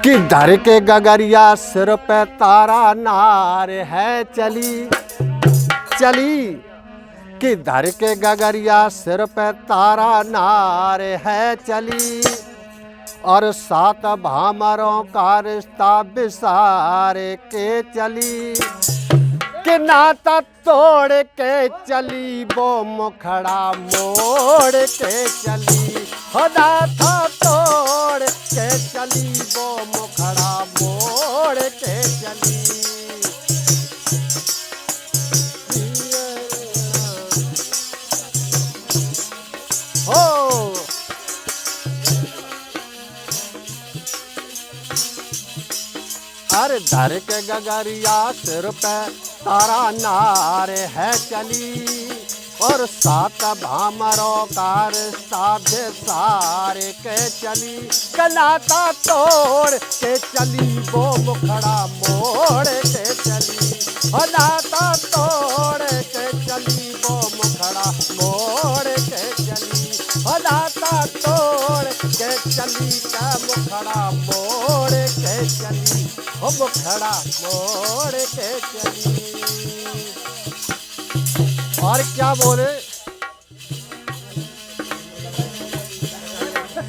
कि धर के गगरिया सिर पे तारा नार है चली चली, कि धर के गगरिया सिर पे तारा नार है चली, और सात भामरों का रिश्ता बिसार के चली, कि नाता तोड़ के चली वो मुखड़ा मोड़ के चली, हो नाता तोड़ के चली वो मुखड़ा मोड़ के चली। हो अरे धर के गगरिया सिर पे तारा नार है चली, और सात भामरों का रिश्ता बेसार के चली, कनाता तोड़ के चली वो मुखड़ा मोड़ के चली, और नाता तोड़ के चली वो मुखड़ा मोड़ के चली, और नाता तोड़ के चली का मुखड़ा मोड़ के चली, वो मुखड़ा मोड़ के चली। और क्या बोले,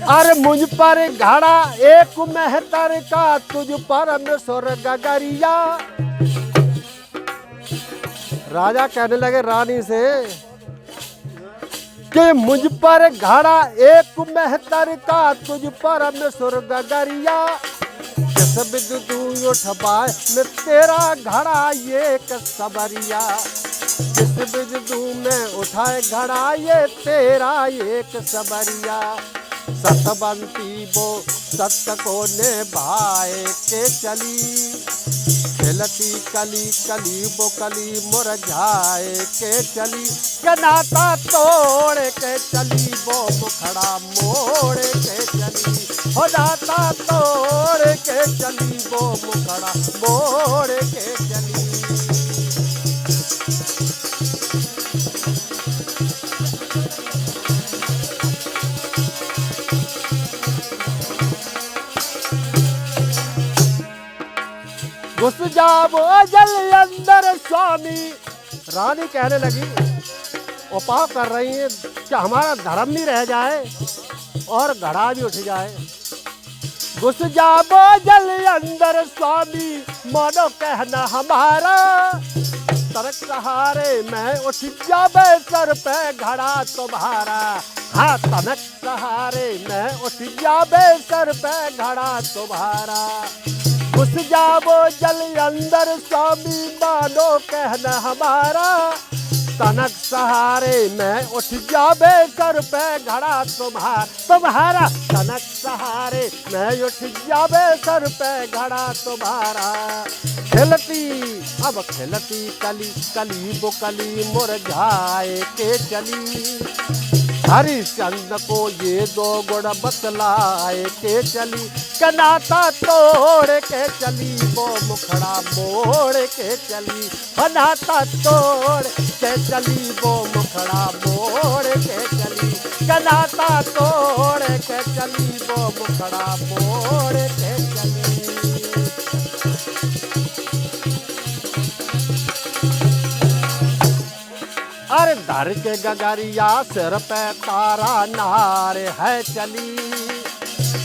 अरे मुझ पर घड़ा एक मेहतर का, तुझ पर में सुर गगरिया। राजा कहने लगे रानी से कि मुझ पर घड़ा एक मेहतर का, तुझ पर में सुर गगरिया, जिस बिदू उठवाए में तेरा घड़ा ये कसबरिया, जिस बिदू में उठाए घड़ा ये तेरा एक सबरिया, सतबंती वो सत्य को निभाए के चली, खिलती कली कली वो कली मुरझाए के चली, कनाता तोड़ के चली वो मुखड़ा मोड़ के चली, हो नाता तोड़ के चली वो मुखड़ा मोड़ के चली। घुस जाओ जल अंदर स्वामी। रानी कहने लगी उपाय कर रही है कि हमारा धर्म नहीं रह जाए और घड़ा भी उठ जाए। घुस जाओ जल अंदर स्वामी, मानो कहना हमारा, तरक सहारे मैं उठ जावे सर पे घड़ा तुम्हारा, हाँ तनक सहारे मैं उठ जावे सर पे घड़ा तुम्हारा। घुस जाओ जल अंदर स्वामी, मानो कहना हमारा, तनक सहारे मैं उठ जावे सर पे घड़ा तुम्हारा, तनक सहारे मैं उठ जावे सर पे घड़ा तुम्हारा। खिलती अब खिलती कली कली वो कली मुरझाए के चली, हरिश्चंद्र को ये दो गुण बतलाए के चली, कनाता तोड़ के चली वो मुखड़ा मोड़ के चली, नाता तोड़ के चली वो मुखड़ा मोड़ के चली, कनाता तोड़ के चली वो मुखड़ा मोड़ के चली। अरे धर के गगरिया सिर पे तारा नार है चली,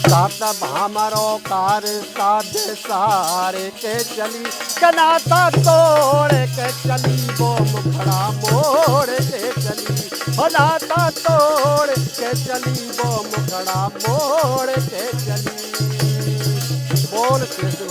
सात भामरों का रिश्ता बेसारे के चली, कनाता तोड़ के चली वो मुखड़ा मोड़ के चली, नाता तोड़ के चली वो मुखड़ा मोड़ के चली। बोल कृष्ण।